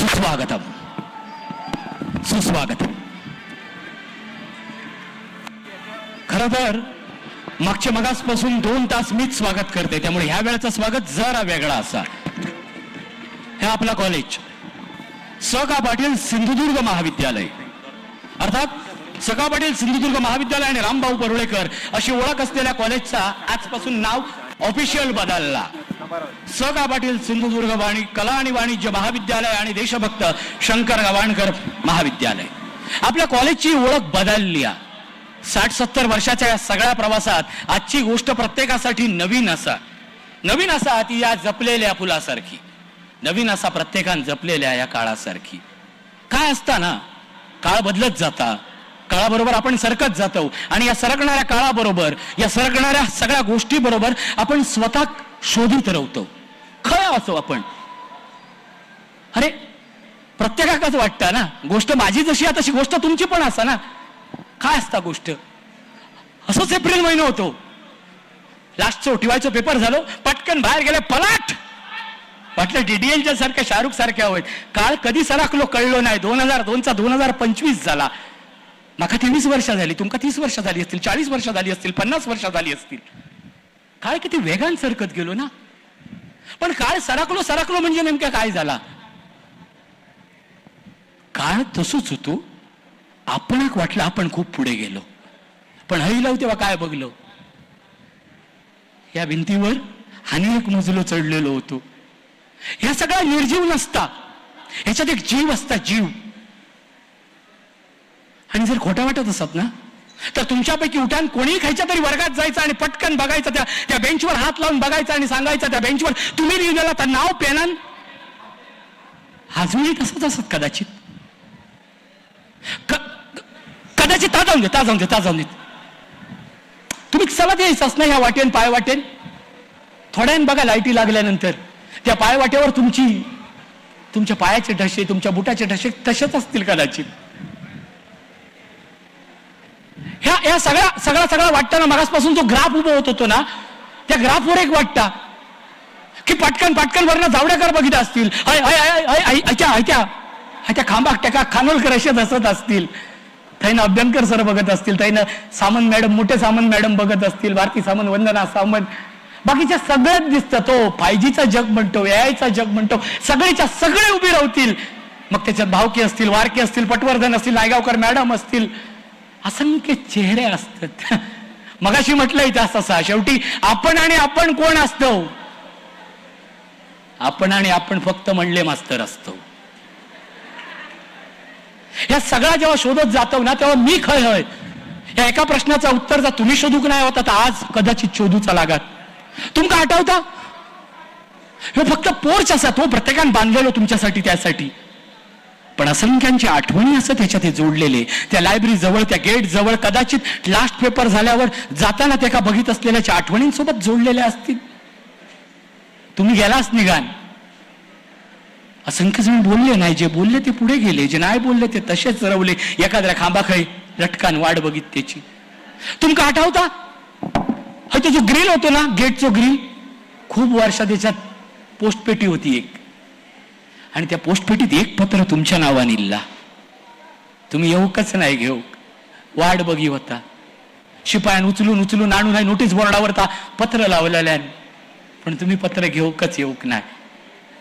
सुस्वागतम सुस्वागतम. खरं तर मागच्या मगासपासून 2 तास मीच स्वागत करते, त्यामुळे ह्या वेळेचं स्वागत जरा वेगळा असा. हे आपला कॉलेज स का पाटील सिंधुदुर्ग महाविद्यालय, अर्थात स का पाटील सिंधुदुर्ग महाविद्यालय आणि रामभाऊ परुळेकर अशी ओळख असलेल्या कॉलेजचा आजपासून नाव ऑफिशियल बदलला. स का पाटील सिंधुदुर्ग कला आणि वाणिज्य महाविद्यालय आणि देशभक्त शंकर गवाणकर महाविद्यालय. आपल्या कॉलेजची ओळख बदलली. 60-70 वर्षाच्या या सगळ्या प्रवासात आजची गोष्ट प्रत्येकासाठी नवीन असा ती या जपलेल्या फुलासारखी, नवीन असा प्रत्येकान जपलेल्या या काळासारखी. काय असता ना, काळ बदलत जाता, काळाबरोबर आपण सरकत जातो आणि या सरकणाऱ्या काळाबरोबर, या सरकणाऱ्या सगळ्या गोष्टी बरोबर आपण स्वतः शोधित राहतो. खरं असो आपण, अरे प्रत्येकाच वाटतं ना, गोष्ट माझी जशी आहे तशी गोष्ट तुमची पण असा ना. काय असता गोष्ट? असंच एप्रिल महिना होतो, लास्टचं टीवायचं पेपर झालो, पटकन बाहेर गेले, पलाट वाटलं डीडीएलच्या सारख्या, शाहरुख सारख्या होत. काळ कधी सरकलो कळलो नाही. 2002चा 2025 झाला. माका 23 वर्ष झाली, तुमका 30 वर्ष झाली असतील, 40 वर्ष झाली असतील, 50 वर्ष झाली असतील. काळ किती वेगान सरकत गेलो ना. पण काळ सरकलो म्हणजे नेमक्या काय झाला? काळ तसंच होतो. आपण वाटलं आपण खूप पुढे गेलो, पण हळीलाव तेव्हा काय बघलो, या भिंतीवर आणि एक मजलो चढलेलो होतो. ह्या सगळा निर्जीव नसता, ह्याच्यात एक जीव असता, जीव. आणि जर खोटा वाटत असत ना, तर तुमच्यापैकी उठान कोणी खायच्या तरी वर्गात जायचं आणि पटकन बघायचं, त्या बेंचवर हात लावून बघायचं आणि सांगायचं त्या बेंचवर तुम्ही लिहिलेला तर नाव पेनान अजूनही तसंच असत कदाचित. कदाचित ताजावून देत तुम्ही चला द्यायचंच नाही. ह्या वाटेन पाय वाटेन थोड्यान बघा, लाईटी लागल्यानंतर त्या पाय वाटेवर तुमच्या पायाचे ठसे, तुमच्या बुटाचे ठसे तसेच असतील कदाचित. ह्या सगळा वाटताना मगासपासून जो ग्राफ उभं होत होतो ना, त्या ग्राफवर एक वाटता की पटकन वरनं जावडेकर बघित असतील, त्या खांबाक टेका खानोलकर असे हसत असतील, थैनं अभ्यंकर सर बघत असतील, थैनं सामंत मॅडम, मोठे सामंत मॅडम बघत असतील, भारती सामंत, वंदना सामंत, बाकीच्या सगळ्यात दिसतं. तो 5Gचा जग म्हणतो, AIचा जग म्हणतो, सगळेच्या सगळे उभी राहतील. मग त्याच्यात भावके असतील, वारके असतील, पटवर्धन असतील, नायगावकर मॅडम असतील, असंख्य चेहरे असतात. मगाशी म्हटलंय तसा, शेवटी आपण आणि आपण कोण असतो? आपण आणि आपण फक्त म्हणले मास्तर असतो. या सगळ्या जेव्हा शोधत जातो ना, तेव्हा मी खय या एका प्रश्नाचा उत्तर जर तुम्ही शोधूक नाही होता, तर आज कदाचित शोधूचा लागत. तुमका आठवता, हे फक्त पोर्च असा, तो प्रत्येकाने बांधलेलो तुमच्यासाठी, त्यासाठी. पण असंख्यांची आठवणी असत ह्याच्यात हे जोडलेले. त्या लायब्ररी जवळ, त्या गेट जवळ, कदाचित लास्ट पेपर झाल्यावर जाताना ते का बघित असलेल्याच्या आठवणींसोबत जोडलेल्या असतील. तुम्ही गेलाच निघान. असंख्य जण बोलले नाही, जे बोलले ते पुढे गेले, जे नाही बोलले ते तसेच रवले एखाद्या खांबाखाई लटकान वाट बघित त्याची. तुमका आठवता, तो जो ग्रिल होतो ना, गेटचं ग्रिल, खूप वर्षा त्याच्यात पोस्टपेटी होती एक, आणि त्या पोस्टपेटीत एक पत्र तुमच्या नावाने लिहिला. तुम्ही येऊकच नाही घेऊ, वाट बघी होता. शिपायान उचलून आणून नाही नोटीस बोर्डावर पत्र लावलेल्या, पण तुम्ही पत्र घेऊकच येऊक नाही.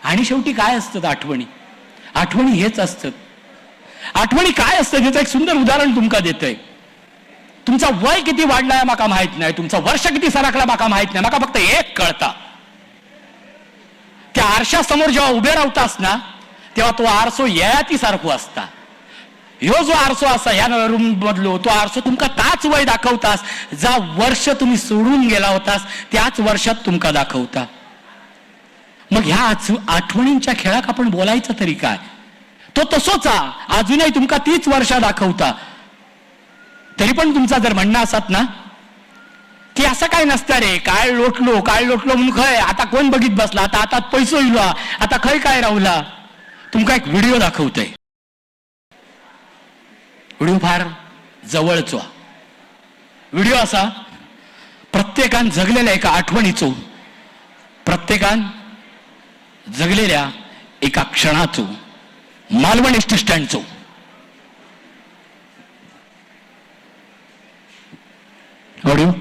आणि शेवटी काय असतं आठवणी हेच असतं. आठवणी काय असतं याचं एक सुंदर उदाहरण तुमका देतोय. तुमचा वय किती वाढलाय माका माहित नाही, तुमचा वर्ष किती सरकला माका माहित नाही, माका फक्त एक कळता. त्या आरशासमोर जेव्हा उभे राहतास ना, तेव्हा तो आरसो ययाती सारखो असता. ह्यो जो आरसो असा, ह्या रूम बदलो, तो आरसो तुमका ताच वय दाखवतास, जा वर्ष तुम्ही सोडून गेला होतास त्याच वर्षात तुमका दाखवता. मग ह्या आठवणींच्या खेळात आपण बोलायचं तरी काय? तो तसोच अजूनही तुमका 30 वर्ष दाखवता. तरी पण तुमचा जर म्हणणं असत ना की असं काय नसतं रे, काय लोटलो म्हणून खय, आता कोण बघित बसला, आता हातात पैसो इलो, आता खय काय राहुला. तुमका एक व्हिडिओ दाखवतोय. व्हिडिओ फार जवळचो व्हिडिओ असा, प्रत्येकान जगलेल्या एका आठवणीचो, प्रत्येकान जगलेल्या एका क्षणाचो मालवण एसटी स्टँडचो ऑडिओ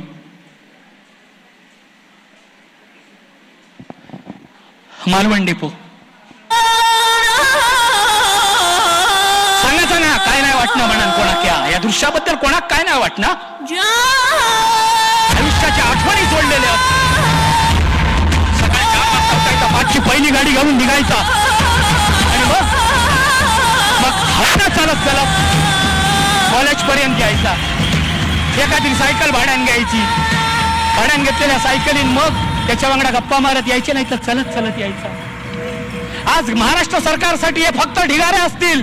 मालवण डेपो सांगायचं ना काय नाही वाटणं म्हणा कोणा क्या या दृश्याबद्दल कोणाक काय नाही वाटणं आयुष्याच्या आठवणी जोडलेल्या सकाळी 4 वाजता उठायचा 5ची पहिली गाडी घेऊन निघायचा आणि मग हसण्यात चालत कॉलेज पर्यंत यायचा एखादी सायकल भाड्यान घ्यायची भाड्यान घेतलेल्या सायकलीन मग त्याच्या वांगडा गप्पा मारत यायचे नाही तर चलत चलत यायचा आज महाराष्ट्र सरकारसाठी हे फक्त ढिगारे असतील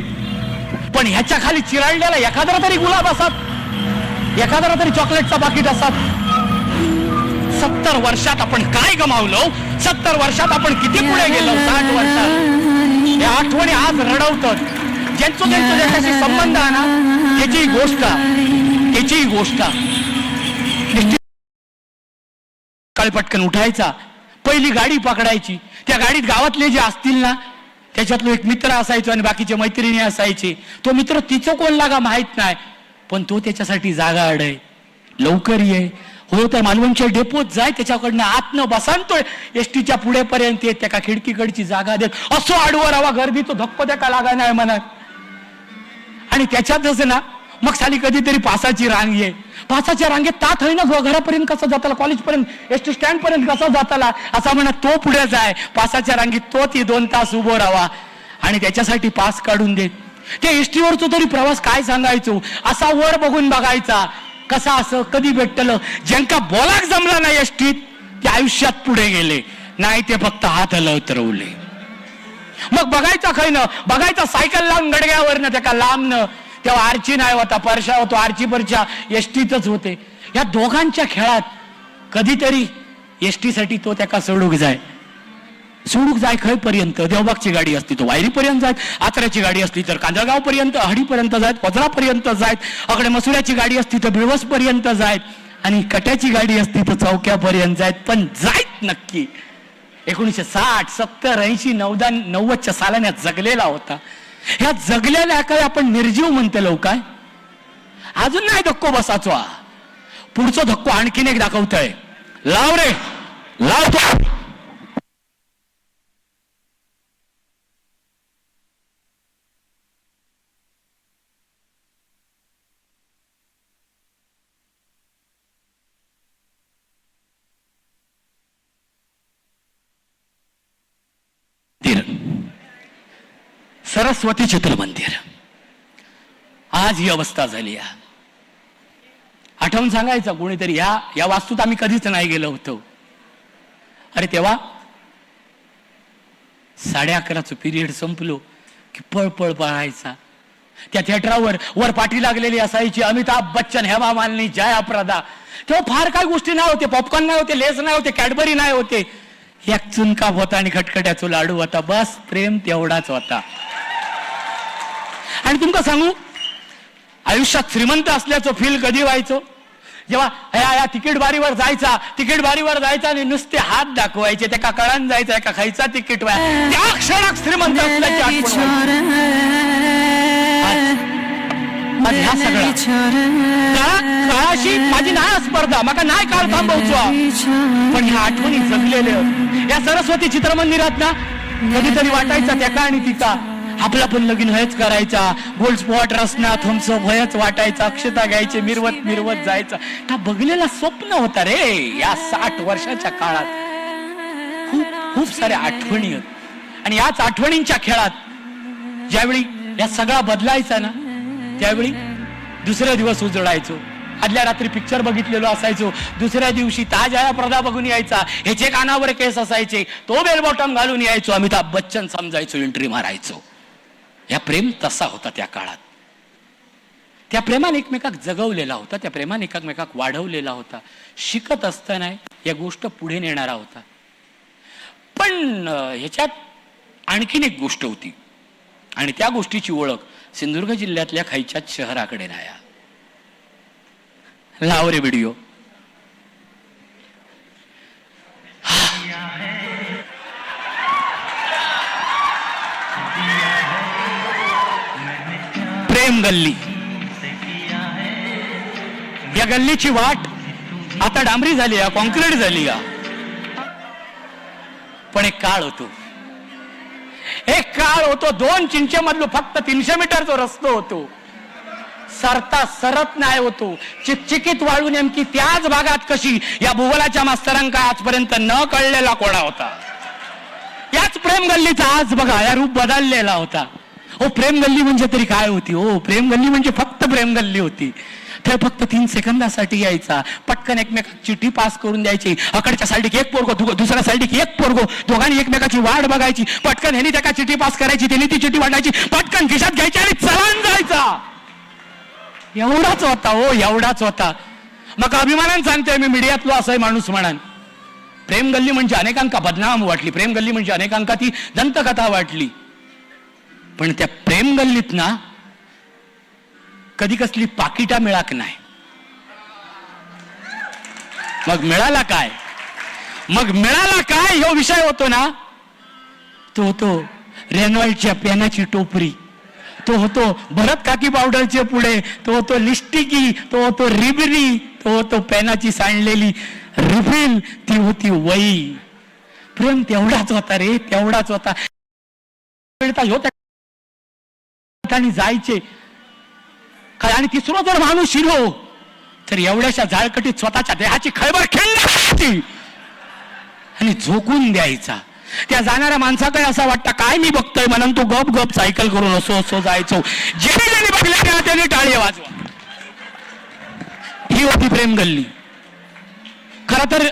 पण ह्याच्या खाली चिराळलेला एखादा तरी गुलाब असत एखादा तरी चॉकलेटचा पाकिट असत 70 वर्षात आपण काय गमावलो 70 वर्षात आपण किती पुढे गेलो 60 वर्षात हे आठवणी आज रडवतात ज्यांचं ज्याच्याशी संबंध आहे ना त्याची गोष्ट काल पटकन उठायचा पहिली गाडी पकडायची त्या गाडीत गावातले जे असतील ना त्याच्यातलो एक मित्र असायचो आणि बाकीचे मैत्रिणी असायचे तो मित्र तिचं कोण लागा माहित नाही पण तो त्याच्यासाठी जागा अडय लवकर ये हो त्या मालवणच्या डेपोत जाय त्याच्याकडनं आतनं बसांतोय एसटीच्या पुढेपर्यंत येत त्या खिडकीकडची जागा देत असो आडवं रावा गर्दीचं धक्को त्या का लागा नाही म्हणत आणि त्याच्यातच ना मग साली कधीतरी पासाची रांग ये पासाच्या रांगेत तात आहे ना घरापर्यंत कसं जाताला कॉलेजपर्यंत एसटी स्टँड पर्यंत कसं जाताला असा म्हणत तो पुढे जाय पासाच्या रांगेत तो ती 2 तास उभं राहावा आणि त्याच्यासाठी पास काढून देत त्या एसटीवरचा तरी प्रवास काय सांगायचो असा वर बघून बघायचा कसा असं कधी भेटलं ज्यांका बोलाक जमला नाही एसटीत ते आयुष्यात पुढे गेले नाही ते फक्त हात हलवतरवले मग बघायचा खैनं बघायचा सायकल लावून गडग्यावरनं त्या लांबनं तेव्हा आर्ची नाही होता परशा होतो आर्ची परशा एसटीतच होते या दोघांच्या खेळात कधीतरी एसटीसाठी तो त्याका सोडूक जाय खयपर्यंत देवबागची गाडी असती तो वायरीपर्यंत जायत आचऱ्याची गाडी असली तर कांदळगाव पर्यंत अहडीपर्यंत जायत पजरापर्यंत जायत अकडे मसुऱ्याची गाडी असती तर बिळवस पर्यंत जायत आणि कट्याची गाडी असती तर चौक्यापर्यंत जायत पण जायत नक्की 1960 70 80 90च्या सालाने जगलेला होता ह्या जगलेल्या काय आपण निर्जीव म्हणतो काय अजून नाही धक्को बसाचो पुढचा धक्को आणखीन एक दाखवतोय लाव रे लाव सरस्वती चित्र मंदिर आज ही अवस्था झाली आठवून सांगायचं कोणीतरी या वास्तूत आम्ही कधीच नाही गेलो होतो अरे तेव्हा 11:30 पिरियड संपलो की पळपळ पळायचा त्या थिएटरावर वर पाठी लागलेली असायची अमिताभ बच्चन हेमा मालिनी जया प्रदा तेव्हा फार काय गोष्टी नाही होते पॉपकॉर्न नाही होते लेस नाही होते कॅडबरी नाही होते एक चुनका होता आणि खटखट्याचा लाडू होता बस प्रेम तेवढाच होता आणि तुमका सांगू आयुष्यात श्रीमंत असल्याचं फील कधी व्हायचं जेव्हा या तिकीट बारीवर जायचा आणि नुसते हात दाखवायचे त्या कळान जायचा एका खायचा तिकीट त्या क्षणात श्रीमंत असल्याची आठवण ह्या सगळ्या काळाशी माझी नाही स्पर्धा माका नाही काळ थांबवचो पण ह्या आठवणी जगलेल्या या सरस्वती चित्रमंदिरात ना कधीतरी वाटायचा त्याका आणि तिका आपला पण लगीन हयच करायचा गोल्ड स्पॉट रसना थम्सअप हयच वाटायचा अक्षता घ्यायचे मिरवत जायचा हा बघलेला स्वप्न होता रे या 60 वर्षाच्या काळात खूप साऱ्या आठवणी आहेत आणि याच आठवणींच्या खेळात ज्यावेळी या सगळा बदलायचा ना त्यावेळी दुसऱ्या दिवस उजळायचो आदल्या रात्री पिक्चर बघितलेलो असायचो दुसऱ्या दिवशी ताज्या प्रदा बघून यायचा ह्याचे कानावर केस असायचे तो बेल बॉटम घालून यायचो अमिताभ बच्चन समजायचो एंट्री मारायचो या प्रेम तसा होता त्या काळात त्या प्रेमाने एकमेकाक जगवलेला होता त्या प्रेमाने एकमेकाक वाढवलेला होता शिकत असताना या गोष्ट पुढे नेणारा होता पण ह्याच्यात आणखीन एक गोष्ट होती आणि त्या गोष्टीची ओळख सिंधुदुर्ग जिल्ह्यातल्या खैच्यात शहराकडे राया लाव रे व्हिडिओ प्रेम गल्ली. या गल्लीची वाट आता डांबरी झाली या, कॉन्क्रीट झाली या, पण एक काळ होतो, एक काळ होतो. 2 चिंचेमधलो फक्त 300 मीटरचा रस्तो होतो. सरता सरत नाही होतो. चिकचिकीत वाळू नेमकी त्याच भागात कशी या भूगोलाच्या मास्तरांका आजपर्यंत न कळलेला कोणा होता. याच प्रेम गल्लीचा आज बघा या रूप बदललेला होता. हो, प्रेम गल्ली म्हणजे तरी काय होती हो. प्रेम गल्ली म्हणजे फक्त प्रेम गल्ली होती. ते फक्त 3 सेकंदासाठी यायचा, पटकन एकमेकाची चिठ्ठी पास करून द्यायची. अकडच्या साईडीक एक पोरगो, दुसऱ्या साईडीक एक पोरगो, दोघांनी एकमेकाची वाट बघायची. पटकन ह्यानी त्याला चिठ्ठी पास करायची, त्यांनी ती चिठ्ठी वाटायची, पटकन खिशात घ्यायची आणि चलन जायचा. एवढाच होता हो, एवढाच होता. मग अभिमानाने सांगतोय मी, मीडियातलो असं माणूस म्हणान. प्रेम गल्ली म्हणजे अनेकांका बदनाम वाटली, प्रेम गल्ली म्हणजे अनेकांका ती दंतकथा वाटली. पण त्या प्रेम गल्लीत ना कधी कसली पाकिटा मिळाक नाही. मग मिळाला काय, मग मिळाला काय ह्यो विषय होतो ना. तो होतो रेनॉल्डच्या पेनाची टोपरी, तो होतो भरत काकी पावडरचे पुढे, तो होतो लिस्टिकी, तो होतो रिबरी, तो होतो पेनाची सांडलेली रिफिल, ती होती वही. प्रेम तेवढाच होता रे, तेवढाच होता. जायचे काय. आणि तिसरा जर माणूस शिरो तर एवढ्याशा जाळकटीत स्वतःच्या देहाची खळबळ खेळली आणि झोकून द्यायचा. त्या जाणाऱ्या माणसाकडे असं वाटतं काय मी बघतोय म्हणून तो गप गप सायकल करून असो असो जायचो. ज्यांनी बघल्या त्यांनी टाळी वाजवा. ही होती प्रेम गल्ली. खर तर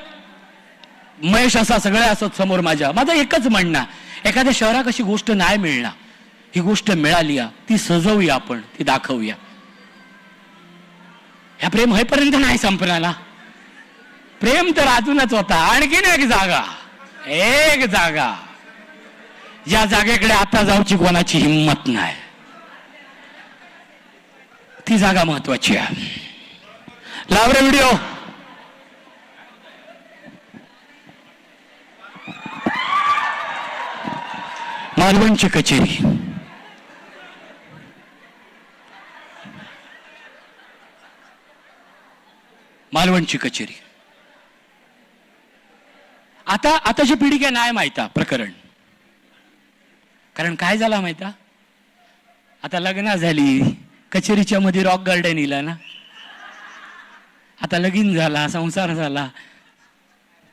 महेश असा सगळ्या असत समोर माझं एकच म्हणणं, एखाद्या शहरात अशी गोष्ट नाही मिळणार, ही गोष्ट मिळाली ती सजवूया, आपण ती दाखवूया. ह्या प्रेम होईपर्यंत नाही संपणाला. प्रेम तर अजूनच होता. आणखीन एक जागा, एक जागा, या जागेकडे आता जाऊची कोणाची हिंमत नाही. ती जागा महत्वाची आहे. लाव रे व्हिडिओ. मालवणची कचेरी. मालवणची कचेरी. आताची पिढी काय नाही माहिता प्रकरण. कारण काय झाला माहिता, आता लग्न झाली, कचेरीच्या मध्ये रॉक गार्डन इला ना, आता लगीन झाला, संसार झाला,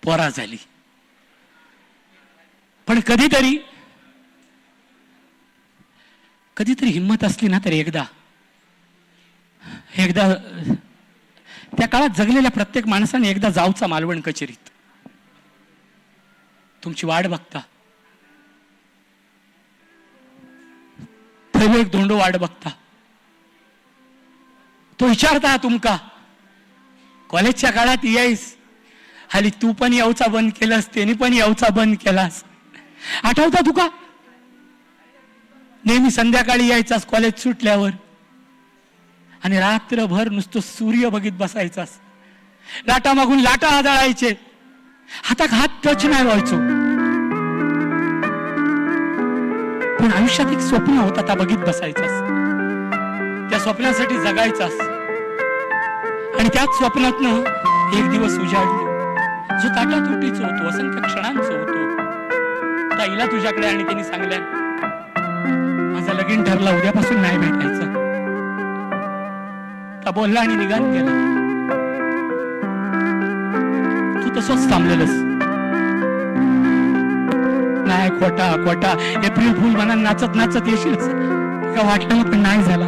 पोरा झाली. पण कधीतरी हिंमत असली ना तर एकदा त्या काळात जगलेल्या प्रत्येक माणसाने एकदा जाऊचा मालवण कचेरीत. तुमची वाट बघता, थैलो एक धोंडो वाट बघता. तो विचारता तुमका कॉलेजच्या काळात यायस, हाली तू पण यावचा बंद केलास, त्याने पण यावचा बंद केलास. आठवता तुका नेहमी संध्याकाळी यायचास कॉलेज सुटल्यावर आणि रात्रभर नुसतं सूर्य बघित बसायचास. लाटा मागून लाटा आदळायचे, हातात हात टच नाही व्हायचो. पण आयुष्यात एक स्वप्न होता, त्या बघित बसायचास, त्या स्वप्नासाठी जगायचास. आणि त्याच स्वप्नातनं एक दिवस उजाडलं जो ताटातुटीचं होतो, असंख्य क्षणांचं होतो. ताईला तुझ्याकडे आणि त्यांनी सांगल्या माझं लगीन ठरला, उद्यापासून नाही भेटायचं. ता बोलला आणि निघान गेला. तू तसंच थांबलेलंस. नाही, खोटा खोटा एप्रिल फुल म्हणा नाचत नाचत येशीलच का वाटलं, पण नाही झाला.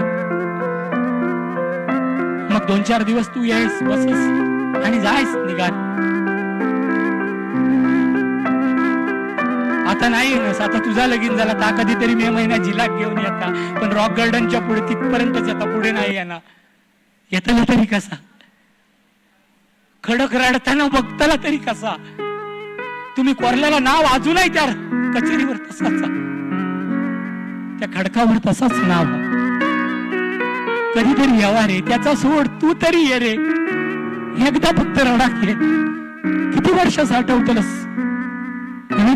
मग 2-4 दिवस तू यायस, बसस आणि जायस निघान. आता नाही येणस, आता तुझा लगीन झाला, ता कधीतरी मे महिन्यात जिल्हा घेऊन येता. पण रॉक गार्डनच्या पुढे तिथपर्यंतच येता, पुढे नाही येणार. येताना तरी कसा, खडक रडताना बघताना तरी कसा. तुम्ही कोरल्याला नाव अजूनही त्या कचेरीवर तसाच, त्या खडकावर तसाच नाव. कधीतरी यावा रे, त्याचा सोड, तू तरी ये रे. एकदा फक्त रडा घे. किती वर्ष साठवतलस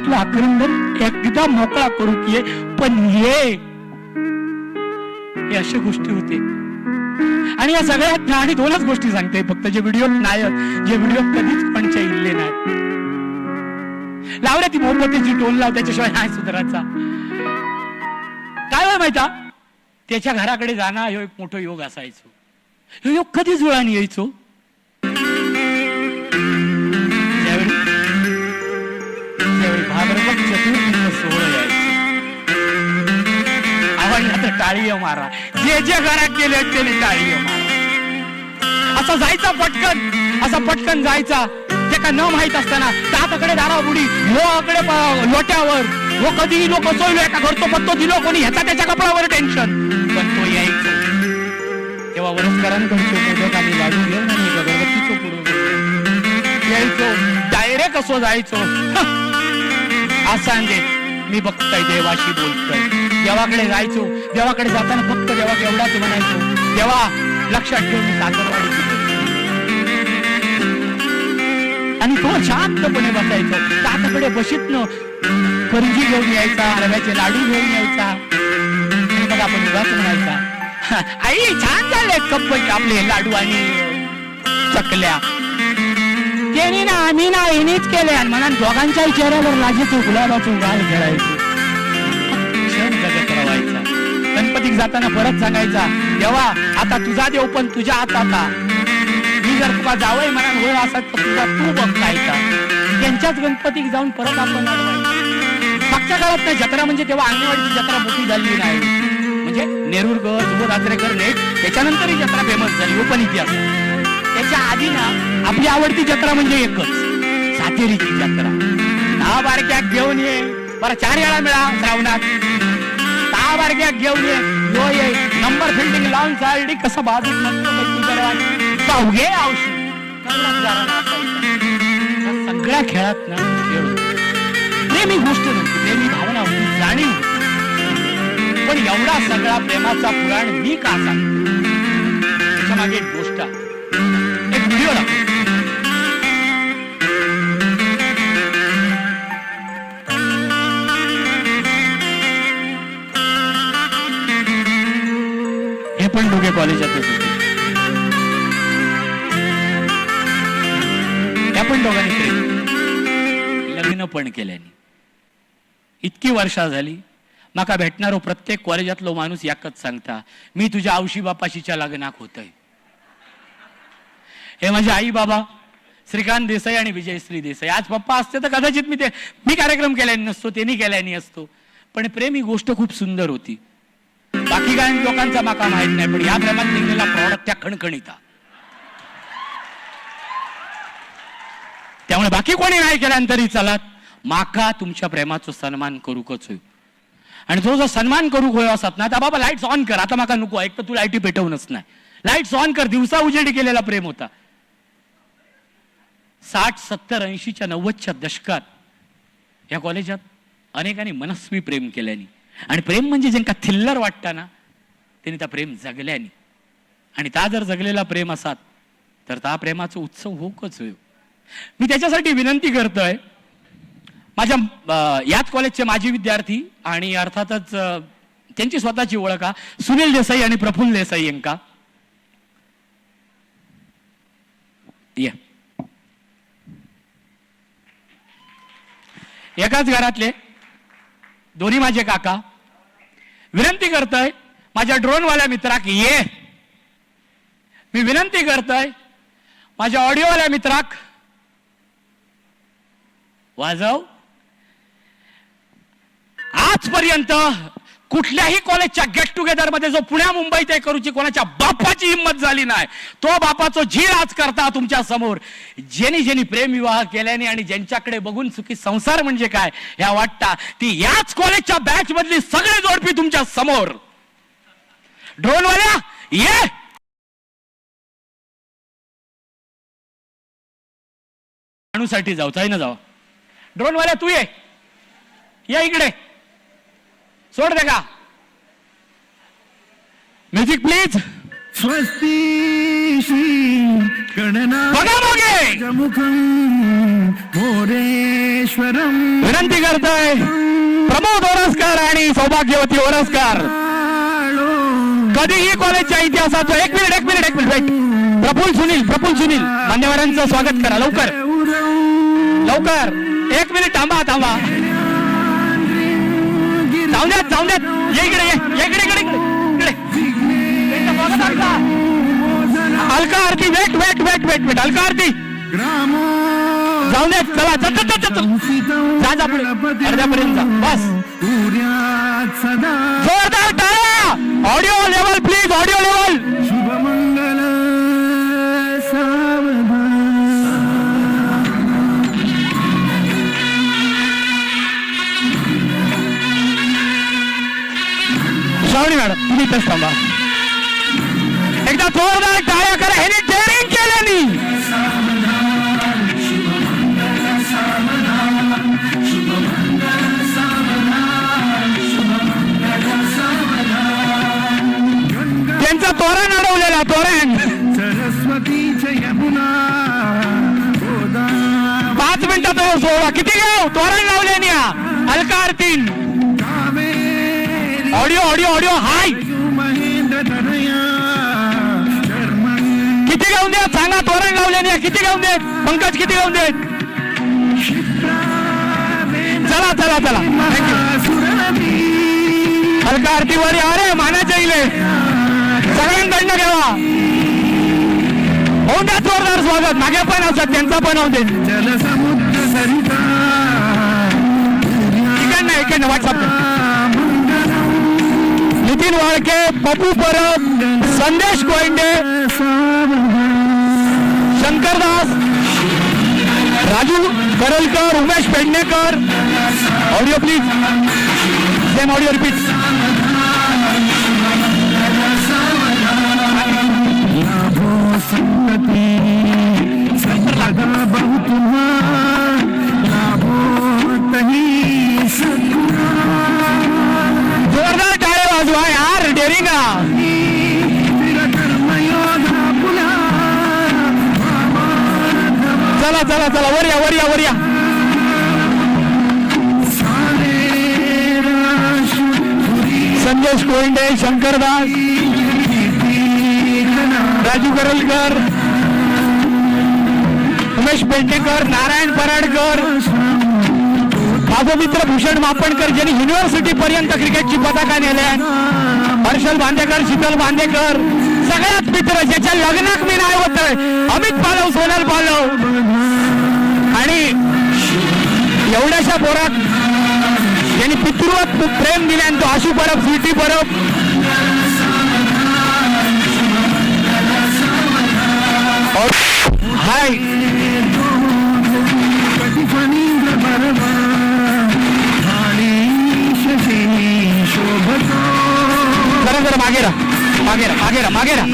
तुला आक्रंदन एकदा मोकळा करू की, पण ये हे अशा गोष्टी होते. आणि या सगळ्यात आणि दोनच गोष्टी सांगते फक्त, जे व्हिडिओ नायक, जे व्हिडिओ कधीच पण इल्ले नाही. लावल्या ती मोहब्बतीची टोल लाव, त्याच्याशिवाय नाही सुधारायचा. काय माहिती, त्याच्या घराकडे जाणं हा एक मोठं योग असायचो. हे योग कधी जुळानी यायचो, त्यावेळी भाद्रपद चतुर्थीचं सोहळं यायचं. आता टाळी मारा, जे जे घरात गेले त्याने टाळी मारा. असा जायचा पटकन, असा पटकन जायचा. ते का न माहित असताना त्याकडे दारा बुडी, लोकडे लोट्यावर, वो कधी लोक सोयलो एका घरतो पत्तो दिलो कोणी, ह्याचा त्याच्या कपड्यावर टेन्शन. पण तो यायचो तेव्हा वरस्करांकडचे मोदक आणि लाडू घेऊन आणि अगरबत्तीचं पुढं यायचो. डायरेक्ट असो जायचो. आज सांगे मी बघतोय देवाशी बोलतोय. देवाकडे जायचो, देवाकडे जाताना फक्त देवा एवढाच म्हणायचो, देवा लक्षात ठेवून मी साखरवाडी. आणि तो शांतपणे बसायचो. त्याकडे बशीत न करंजी घेऊन यायचा, रव्याचे लाडू घेऊन यायचा. आणि मग आपण उगाच म्हणायचा, आई छान झाले कप आपले लाडू आणि चकल्या. त्याने ना आम्ही ना येणेच केले. आणि म्हणा दोघांच्याही चेहऱ्यावर लाजेचं गुलाबाचं गाल खेळायचं. क्षण जगत रवायचा. गणपतीक जाताना परत सांगायचा, देवा आता तुझा देव पण तुझ्या हातात. मी जर तुला जावई म्हणा होय असत तर तुझा तू बघतायचा. त्यांच्याच गणपतीक जाऊन परत आपण अडवायचं. मागच्या काळात नाही जत्रा म्हणजे तेव्हा अंगणवाडीची जत्रा मोठी झाली नाही. म्हणजे नेरुरकर, सुबोधात्रेकर नेट, त्याच्यानंतर ही जत्रा फेमस झाली. ओपन इतिहास. त्याच्या आधी ना आपली आवडती जत्रा म्हणजे एकच, सातेरीची जत्रा. 10 बारक्या घेऊन ये बरं, 4 वेळा मिळा श्रावणात. 10 बारक्या घेऊन ये, यो ये नंबर फिल्डिंग लावून चालडी कसं बाजूक घे औषध. सगळ्या खेळात ना खेळ प्रेमी गोष्ट नव्हती, प्रेमी भावना होती, जाणीव होती. पण एवढा सगळा प्रेमाचा पुराण मी का सांगतो, त्याच्या मागे एक गोष्ट, एक व्हिडिओ दाखव. हे पण दोघे कॉलेजातच होते. त्या पण दोघांनी लग्न पण केल्याने. इतकी वर्षा झाली, माका भेटणारो प्रत्येक कॉलेजातलो माणूस याकच सांगता, मी तुझ्या औशी बापाशीच्या लग्नाक होतय. हे माझे आई बाबा श्रीकांत देसाई आणि विजयश्री देसाई. आज पप्पा असते तर कदाचित मी कार्यक्रम केल्याने नसतो, त्यांनी केल्याने असतो. पण प्रेम ही गोष्ट खूप सुंदर होती. बाकी काय लोकांचा माका माहित नाही, पण या प्रेमात निघलेला प्रॉडक्ट त्या खणखणीता. त्यामुळे बाकी कोणी नाही केल्यानंतरी चालत, माका तुमच्या प्रेमाचा सन्मान करूकच होय. आणि तो जो सन्मान करूक होय असत ना, तर बाबा लाईट्स ऑन कर. आता माका नको, एक तर तू लाईटी पेटवूनच नाही. लाईट्स ऑन कर. दिवसा उजेडी केलेला प्रेम होता. 60, 70, 80च्या 90च्या दशकात या कॉलेजात अनेकांनी मनस्वी प्रेम केल्याने. आणि प्रेम म्हणजे ज्यांका थिल्लर वाटतं ना, त्यांनी त्या प्रेम जगल्याने. आणि त्या जर जगलेला प्रेम असात तर त्या प्रेमाचा उत्सव होकच होय. मी त्याच्यासाठी विनंती करतोय, माझ्या याच कॉलेजचे माजी विद्यार्थी आणि अर्थातच त्यांची स्वतःची ओळख, सुनील देसाई आणि प्रफुल्ल देसाई यांका एकाच घरातले दोन्ही माझे काका. विनंती करतोय माझ्या ड्रोनवाल्या मित्राक ये. मी विनंती करतोय माझ्या ऑडिओवाल्या मित्राक वाजव. आजपर्यंत कुठल्याही कॉलेजच्या गेट टुगेदर मध्ये जो पुण्या मुंबईत आहे करूची कोणाच्या बापाची हिंमत झाली नाही. तो बापाचं झील आज करता तुमच्या समोर. ज्यांनी प्रेम विवाह केल्याने आणि ज्यांच्याकडे बघून सुखी संसार म्हणजे काय ह्या वाटता, ती याच कॉलेजच्या बॅच मधली सगळे जोडपी तुमच्या समोर. ड्रोनवाल्या ये. माणूसाठी जाऊ चाय ना जाऊ. ड्रोनवाल्या तू ये इकडे. सोड दे का. Music please. स्वस्ती विनंती करतोय प्रमोद ओरसकर आणि सौभाग्यवती ओरसकर कधीही कॉलेजच्या इतिहासात एक मिनिट वेट. प्रफुल्ल सुनील मान्यवरांचं स्वागत करा लवकर. 1 मिनिट थांबा. जाऊन द्यात. ये इकडे. अलका आरती वेट अलका आरती जाऊन द्या. चला जा पुढे अर्ध्यापर्यंत बस. जोरदार टाळ्या. Audio level please. Audio level. Shubhmangal सावधान. श्रावणी मॅडम तुम्ही इथंच थांबा. एकदा जोरदार टाळ्या करा. ह्याने डेअरिंग केल्यानी. त्यांचा तोरण अडवलेला तोरण. सरस्वतीच्या यमुना 5 मिनिटात सोडा. किती घेऊ तोरण लावल्यानी अलका आरतीन. ऑडिओ हाय. महेंद्र तनया किती घेऊन देत सांगा. तोरण लावल्याने किती घेऊन देत. पंकज किती घेऊन देत. चला थँक्यू. अलका आरतीवर अरे मानाच्या इले सगळ्यांकडनं घ्यावा. होऊन द्या जोरदार स्वागत. मागे पण असतात त्यांचा पण होऊन देत. जलसमुद्र सरिता इकडनं WhatsApp. Nitin Walke, Pappu Parab, Sandesh Koyande, Shankardas, Raju Karalkar, Umesh Pednekar. Audio please. Same audio repeat. जोरदार टाळे वाजवा यार. डेरिंग. चला वर या. संदेश कोयंडे, शंकरदास, राजू करलकर, उमेश पेंटेकर, नारायण पराडकर, माझा मित्र भूषण मापणकर ज्यांनी युनिव्हर्सिटी पर्यंत क्रिकेटची पताका नेल्या. हर्षल बांदेकर, शीतल बांदेकर, सगळ्यात मित्र ज्याच्या लग्नात मी नाही होत. अमित पालव, सोनल पालव. आणि एवढ्याशा पोरात ज्यांनी पितृवत प्रेम दिले तो आशू परब, स्वीटी परब. हाय. जरा मागे राहा.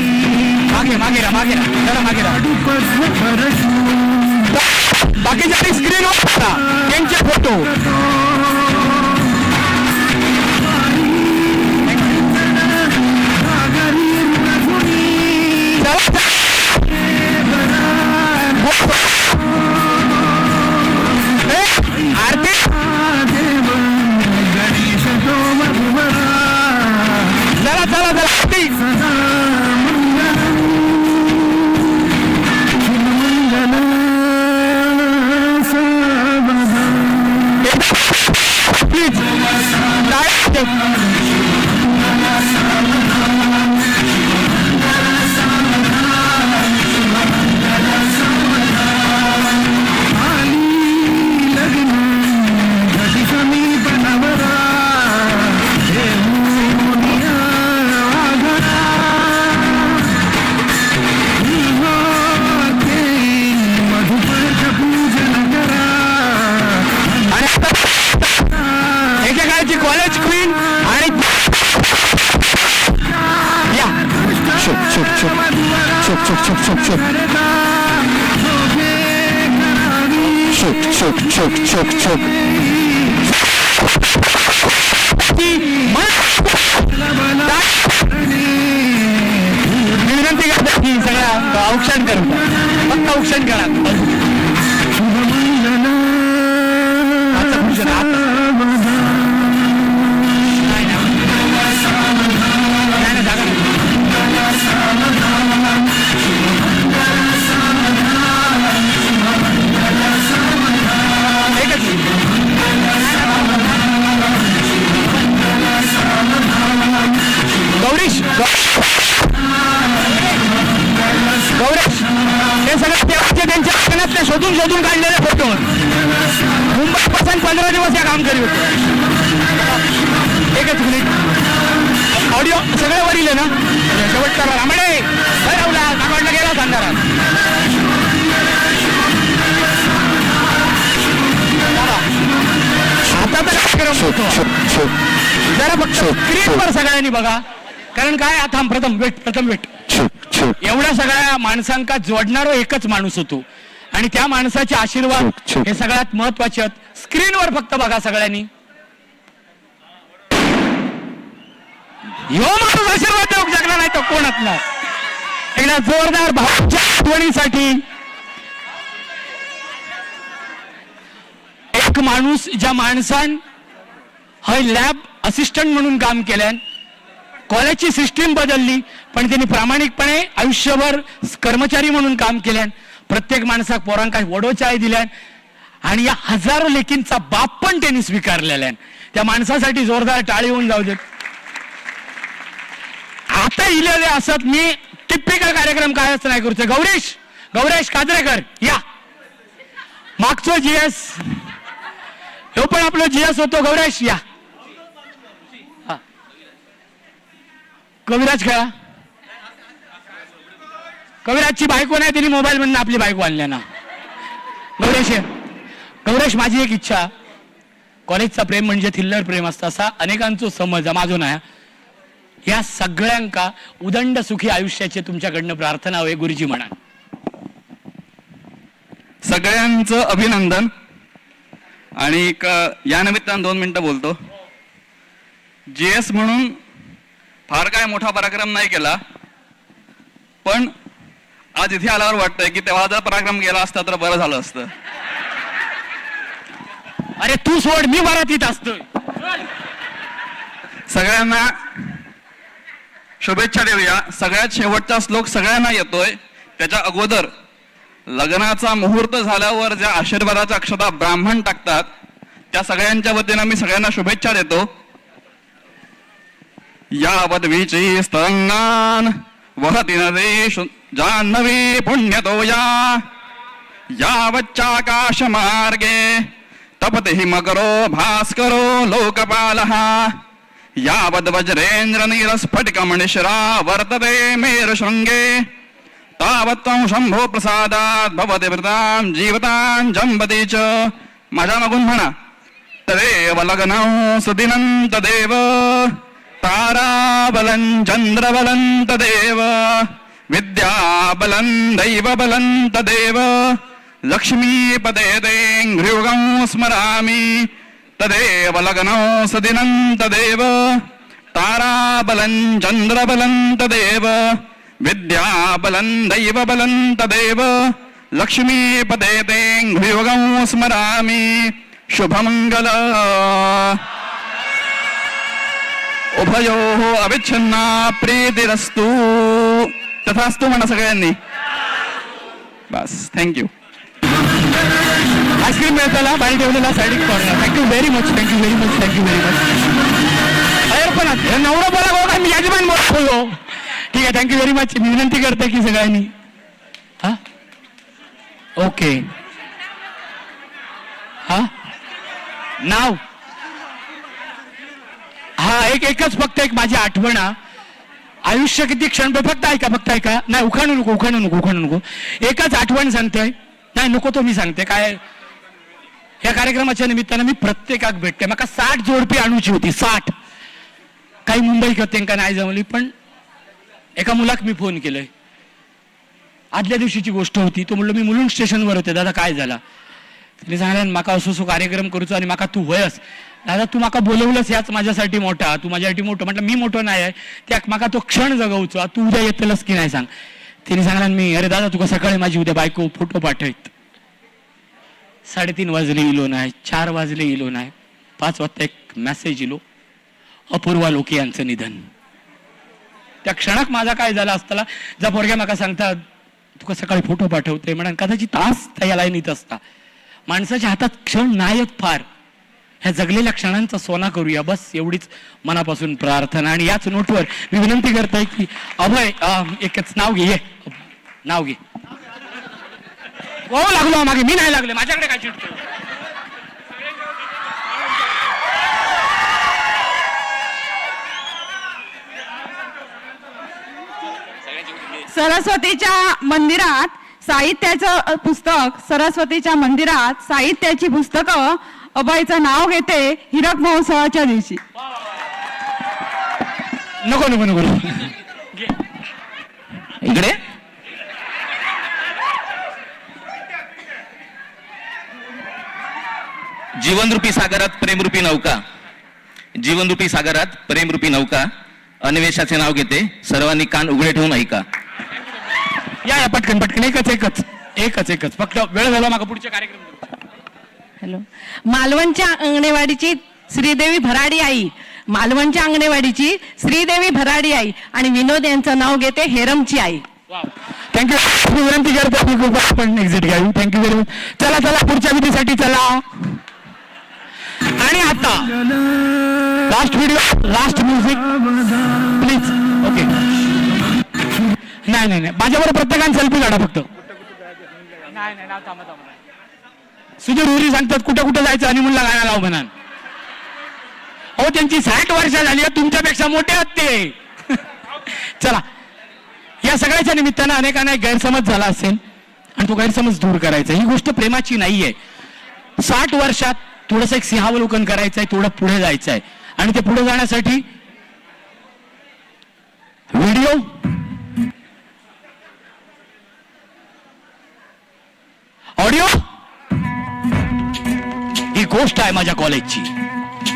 बाकीच्या स्क्रीनवर त्यांचे फोटो. आरती चला कॉलेज क्वीन आणि या विनंती करतात की सगळ्या औक्षण करून फक्त औक्षण करा. शोधून शोधून काढलेले फोटो. मुंबईपासून 15 दिवस या काम करीत होतो. एकच मिनिट, ऑडिओ सगळे वरील आहे ना. शेवटचा रामडे राहुला नागाडला गेला सांगणार. आता तर कार्यक्रम होतो. जरा फक्त स्क्रीनवर सगळ्यांनी बघा. कारण काय आता प्रथम वेट एवढ्या सगळ्या माणसांका जोडणारा एकच माणूस होतो आणि त्या माणसाचे आशीर्वाद हे सगळ्यात महत्वाचे आहेत. स्क्रीनवर फक्त बघा सगळ्यांनी. ह्यो माणूस आशीर्वाद देऊ शकला नाही तर कोणच नाही. एकदा जोरदार भाऊच्या आठवणीसाठी एक माणूस ज्या माणसान हय लॅब असिस्टंट म्हणून काम केल्यान कॉलेजची सिस्टीम बदलली पण त्यांनी प्रामाणिकपणे आयुष्यभर कर्मचारी म्हणून काम केल्यान. प्रत्येक माणसाक पोरांका वडो चाय दिल्यान आणि या हजारो लेकींचा बाप पण त्यांनी स्वीकारलेल्या. त्या माणसासाठी जोरदार टाळी होऊन जाऊ देत. आता इलेले असत मी टिप्पिकल कार्यक्रम कायच नाही करतोय. गौरेश काजरेकर या. मागचो जीएस हो पण आपलं जीएस होतो. गौरेश या. कविराज खेळा. कविराजची बायको नाही तिने मोबाईल मधून आपली बायको आणल्या ना. गौरेश माझी एक इच्छा, कॉलेजचा प्रेम म्हणजे थिल्लर प्रेम असतं असा अनेकांचो समज माझो नाही. या सगळ्यांका उदंड सुखी आयुष्याचे तुमच्याकडनं प्रार्थना होय गुरुजी म्हणा. सगळ्यांचं अभिनंदन. आणि या निमित्तानं 2 मिनिटं बोलतो. जीएस म्हणून फार काय मोठा पराक्रम नाही केला पण आज इथे आल्यावर वाटतंय की तेव्हा जर पराक्रम केला असता तर बरं झालं असतं. अरे तू सोड, मी मराठीत असतोय. सगळ्यांना शुभेच्छा देऊया. सगळ्यात शेवटचा श्लोक सगळ्यांना येतोय. त्याच्या अगोदर लग्नाचा मुहूर्त झाल्यावर ज्या आशीर्वादाच्या अक्षता ब्राह्मण टाकतात त्या सगळ्यांच्या वतीनं मी सगळ्यांना शुभेच्छा देतो. यावद् वीची स्तरंगान वहति नदी जाह्नवी पुण्यतोया यावच्चाकाश मार्गे तपति हिमकरो भास्करो लोकपालः यावद् वज्रेन्द्र नीरस्फटिकमणिशिरा वर्तते मेरुशृङ्गे तावत् त्वं शंभो प्रसादात् भवति वृतां जीवतां जम्बति च. माझ्या मागून म्हणा. तदेव लग्नं सुदिनं तदेव ताराबलं चंद्रबलं तदेव विद्याबलं दैवबलं तदेव लक्ष्मीपदे ते हृयुगं स्मरामि. तदेव लग्नं सुदिनं तदेव ताराबलं चंद्रबलं तदेव विद्याबलं दैवबलं तदेव लक्ष्मीपदे ते हृयुगं स्मरामि. शुभमंगल. उभयोः अविच्छिन्ना प्रीतिरस्तु. तथास्तु म्हणा सगळ्यांनी. बस थँक्यू. आईस्क्रीम मिळताना बाहेर ठेवलेला side corner. Thank you very much. अरे पण नवरा बोला बघा मी यजमान बोलतो. ठीक आहे थँक्यू व्हेरी मच. मी विनंती करते की सगळ्यांनी हा ओके हा नाव हा एकच फक्त एक माझी आठवण. आयुष्य किती क्षण फक्त ऐका नाही उखाणू नको. एकच आठवण सांगते. नाही नको तो मी सांगते काय. या कार्यक्रमाच्या निमित्तानं मी प्रत्येकाक भेटते. मला 60 जोडपी आणूची होती. 60 काही मुंबई करते का नाही जमली पण एका मुलाक मी फोन केलंय. आदल्या दिवशीची गोष्ट होती. तो म्हणलो मी मुलुंड स्टेशनवर होते. दादा काय झाला. तिने सांगितलं माका असो कार्यक्रम करूचो आणि माका तू वयस. दादा तू माका बोलवलंस याच माझ्यासाठी मोठा. तू माझ्यासाठी मोठं. म्हटलं मी मोठं नाही आहे. त्याक माका तो क्षण जगवचो. तू उद्या येतलस की नाही सांग. तिने सांगितलं मी अरे दादा तुका सकाळी माझी उद्या बायको फोटो पाठवत. 3:30 वाजले इलो नाही. 4 वाजले इलो नाही. 5 वाजता एक मेसेज इलो अपूर्वा लोके यांचं निधन. त्या क्षणात माझा काय झाला असताना ज्या पोरग्या माका सांगतात तुका सकाळी फोटो पाठवते म्हणा कदाचित तास त्या लाईनीत असता. माणसाच्या हातात क्षण नाहीत फार. ह्या जगलेल्या क्षणांचा सोना करूया बस एवढीच मनापासून प्रार्थना. आणि याच नोटवर मी विनंती करताय की अभय एकच नाव घे. हो लागलो मागे, मी नाही लागले, माझ्याकडे काय चिडतो. सरस्वतीच्या मंदिरात साहित्याचं पुस्तक, सरस्वतीच्या मंदिरात साहित्याची पुस्तकं अभयचं नाव घेते हिरक महोत्सवाच्या दिवशी. नको नको नको इकडे. जीवनरूपी सागरात प्रेमरूपी नौका, जीवनरूपी सागरात प्रेमरूपी नौका अन्वेषाचे नाव घेते, सर्वांनी कान उघडे ठेवून ऐका. या पटकन पटकन, एकच एकच एकच एकच, फक्त वेळ झाला मागा पुढचे कार्यक्रम. हॅलो. मालवणच्या अंगणेवाडीची श्रीदेवी भराडी आई, मालवणच्या अंगणेवाडीची श्रीदेवी भराडी आई आणि विनोद यांचं नाव घेते हेरमची आई. थँक्यू. मी विनंती करतो आपली कृपा आपण एक्झिट घ्यावी. Thank you very much. चला चला पुढच्या विधीसाठी चला. आणि आता last video, last music please. Okay. नाही नाही नाही, माझ्याबरोबर प्रत्येकाने सेल्फी काढा फक्त. नाही नाही ना, थांबा थांबा. सुधीर हुरी सांगतात कुठं कुठं जायचं आणि मुलगा गाणं लाव म्हणा. हो त्यांची 60 वर्ष झाली, तुमच्यापेक्षा मोठे आहेत ते. चला, या सगळ्याच्या निमित्तानं अनेकांना एक गैरसमज झाला असेल आणि तो गैरसमज दूर करायचा. ही गोष्ट प्रेमाची नाहीये. 60 वर्षात थोडंसं एक सिंहावलोकन करायचंय, थोडं पुढे जायचंय आणि ते पुढे जाण्यासाठी व्हिडिओ, ऑडिओ, ही गोष्ट आहे माझ्या कॉलेजची.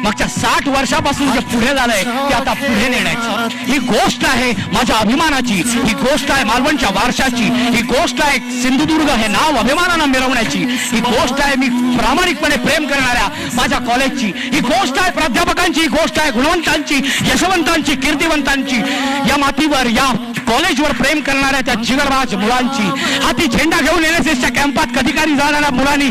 मागच्या 60 वर्षापासून जे पुढे झालंय ते आता पुढे नेण्याची ही गोष्ट आहे माझ्या अभिमानाची. ही गोष्ट आहे मालवणच्या वारशाची. ही गोष्ट आहे सिंधुदुर्ग हे नाव अभिमानानं मिरवण्याची. ही गोष्ट आहे मी प्रामाणिकपणे प्रेम करणाऱ्या माझ्या कॉलेजची. ही गोष्ट आहे प्राध्यापकांची. ही गोष्ट आहे गुणवंतांची, यशवंतांची, कीर्तिवंतांची. या मातीवर, या कॉलेजवर प्रेम करणाऱ्या त्या जिगरबाज मुलांची. हाती झेंडा घेऊन एनएसएसच्या कॅम्पात अधिकारी जाणाऱ्या मुलांनी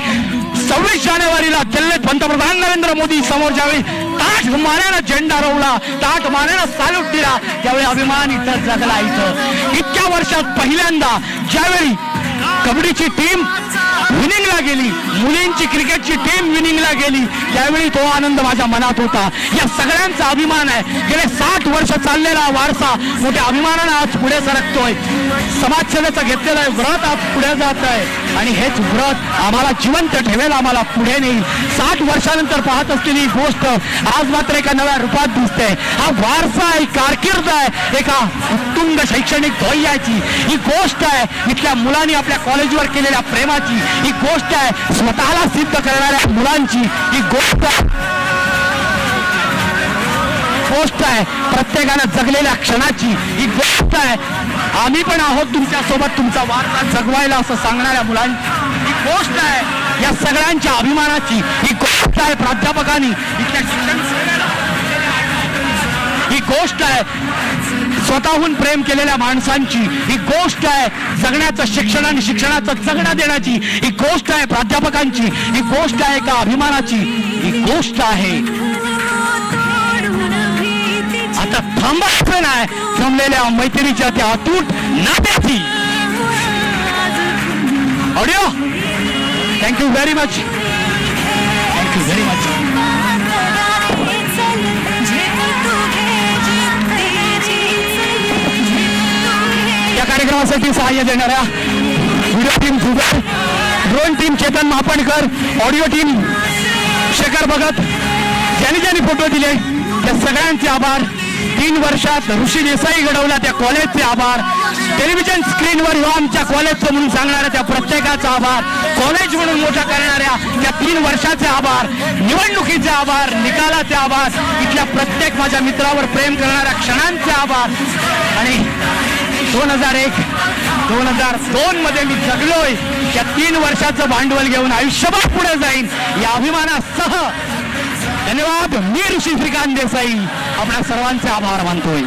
26 जानेवारीला दिल्लीत पंतप्रधान नरेंद्र मोदी समोर ज्यावेळी ताठ मानेनं झेंडा रोवला, ताठ मानेनं सॅल्यूट दिला, त्यावेळी अभिमान इथं जगला. इथं इतक्या वर्षात पहिल्यांदा ज्यावेळी कबड्डीची टीम विनिंगला गेली, मुलींची क्रिकेटची टीम विनिंगला गेली, त्यावेळी तो आनंद माझ्या मनात होता. या सगळ्यांचा अभिमान आहे. गेले 60 वर्ष चाललेला वारसा मोठ्या अभिमानानं आज पुढे सरकतोय. समाजसेवेचं घेतलेलं व्रत आज पुढे जात आहे आणि हेच व्रत आम्हाला जिवंत ठेवेल, आम्हाला पुढे नेईल. 60 वर्षानंतर पाहत असलेली गोष्ट आज मात्र एका नव्या रूपात दिसते. हा वारसा आहे, कारकीर्द आहे एका उत्तुंग शैक्षणिक ध्येयाची. ही गोष्ट आहे इथल्या मुलांनी आपल्या कॉलेजवर केलेल्या प्रेमाची. ही गोष्ट आहे स्वतःला सिद्ध करणाऱ्या मुलांची. ही गोष्ट आहे प्रत्येकानं जगलेल्या क्षणाची. ही गोष्ट आहे आम्ही पण आहोत तुमच्या सोबत तुमचा वारसा जगवायला असं सांगणाऱ्या मुलांची. ही गोष्ट आहे या सगळ्यांच्या अभिमानाची. ही गोष्ट आहे प्राध्यापकांनी इथल्या शिक्षण सेवेला. ही गोष्ट आहे स्वतःहून प्रेम केलेल्या माणसांची. ही गोष्ट आहे जगण्याचं शिक्षण आणि शिक्षणाचं जगणं देण्याची. ही गोष्ट आहे प्राध्यापकांची. ही गोष्ट आहे का अभिमानाची. ही गोष्ट आहे आता थांबायचं नाही, जमलेल्या मैत्रीच्या त्या अतूट नात्याची. Audio, thank you very much. Thank you very much. या कार्यक्रमासाठी सहाय्य देणाऱ्या video team Zuber, drone team Chetan Mahapankar, audio team Shekhar Bhagat, ज्यांनी ज्यांनी फोटो दिले त्या सगळ्यांचे आभार. 3 वर्षात ऋषी देसाई घडवला त्या कॉलेजचे आभार. टेलिव्हिजन स्क्रीनवर ह्यो आमच्या कॉलेजचं म्हणून सांगणाऱ्या त्या प्रत्येकाचा आभार. कॉलेज म्हणून मोठा करणाऱ्या त्या 3 वर्षाचे आभार. निवडणुकीचे आभार, निकालाचे आभार. इथल्या प्रत्येक माझ्या मित्रावर प्रेम करणाऱ्या क्षणांचे आभार. आणि 2001 2002 मध्ये मी जगलोय. त्या 3 वर्षाचं भांडवल घेऊन आयुष्यभर पुढे जाईन या अभिमानासह. धन्यवाद. मी ऋषी श्रीकांत देसाई आपल्या सर्वांचे आभार मानतोय.